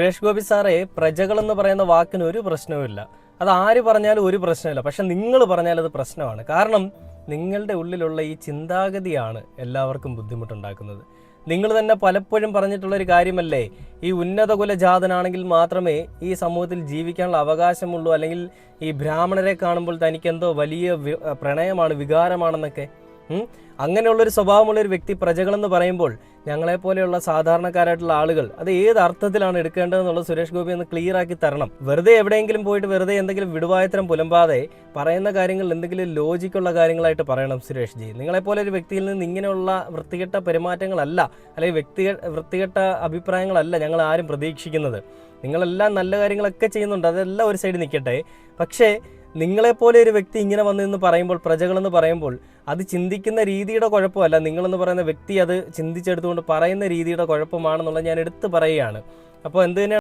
സുരേഷ് ഗോപി സാറേ, പ്രജകളെന്ന് പറയുന്ന വാക്കിന് ഒരു പ്രശ്നവുമില്ല. അത് ആര് പറഞ്ഞാലും ഒരു പ്രശ്നമില്ല. പക്ഷെ നിങ്ങൾ പറഞ്ഞാൽ അത് പ്രശ്നമാണ്. കാരണം നിങ്ങളുടെ ഉള്ളിലുള്ള ഈ ചിന്താഗതിയാണ് എല്ലാവർക്കും ബുദ്ധിമുട്ടുണ്ടാക്കുന്നത്. നിങ്ങൾ തന്നെ പലപ്പോഴും പറഞ്ഞിട്ടുള്ളൊരു കാര്യമല്ലേ, ഈ ഉന്നത കുലജാതനാണെങ്കിൽ മാത്രമേ ഈ സമൂഹത്തിൽ ജീവിക്കാനുള്ള അവകാശമുള്ളൂ, അല്ലെങ്കിൽ ഈ ബ്രാഹ്മണരെ കാണുമ്പോൾ തനിക്കെന്തോ വലിയ പ്രണയമാണ്, വികാരമാണെന്നൊക്കെ. അങ്ങനെയുള്ളൊരു സ്വഭാവമുള്ളൊരു വ്യക്തി പ്രജകളെന്ന് പറയുമ്പോൾ ഞങ്ങളെപ്പോലെയുള്ള സാധാരണക്കാരായിട്ടുള്ള ആളുകൾ അത് ഏത് അർത്ഥത്തിലാണ് എടുക്കേണ്ടതെന്നുള്ളത് സുരേഷ് ഗോപി ഒന്ന് ക്ലിയർ ആക്കി തരണം. വെറുതെ എവിടെയെങ്കിലും പോയിട്ട് വെറുതെ എന്തെങ്കിലും വിടുവായത്തരം പുലമ്പാതെ പറയുന്ന കാര്യങ്ങൾ എന്തെങ്കിലും ലോജിക്കുള്ള കാര്യങ്ങളായിട്ട് പറയണം സുരേഷ് ജി. നിങ്ങളെപ്പോലെ ഒരു വ്യക്തിയിൽ നിന്ന് ഇങ്ങനെയുള്ള വൃത്തികെട്ട പെരുമാറ്റങ്ങളല്ല, അല്ലെങ്കിൽ വൃത്തികെട്ട അഭിപ്രായങ്ങളല്ല ഞങ്ങൾ ആരും പ്രതീക്ഷിക്കുന്നത്. നിങ്ങളെല്ലാം നല്ല കാര്യങ്ങളൊക്കെ ചെയ്യുന്നുണ്ട്, അതെല്ലാം ഒരു സൈഡ് നിൽക്കട്ടെ. പക്ഷേ നിങ്ങളെപ്പോലെ ഒരു വ്യക്തി ഇങ്ങനെ വന്നെന്ന് പറയുമ്പോൾ, പ്രജകളെന്ന് പറയുമ്പോൾ, അത് ചിന്തിക്കുന്ന രീതിയുടെ കുഴപ്പമല്ല, നിങ്ങളെന്ന് പറയുന്ന വ്യക്തി അത് ചിന്തിച്ചെടുത്തുകൊണ്ട് പറയുന്ന രീതിയുടെ കുഴപ്പമാണെന്നുള്ളത് ഞാൻ എടുത്തു പറയുകയാണ്. അപ്പോൾ എന്ത് തന്നെയാണ്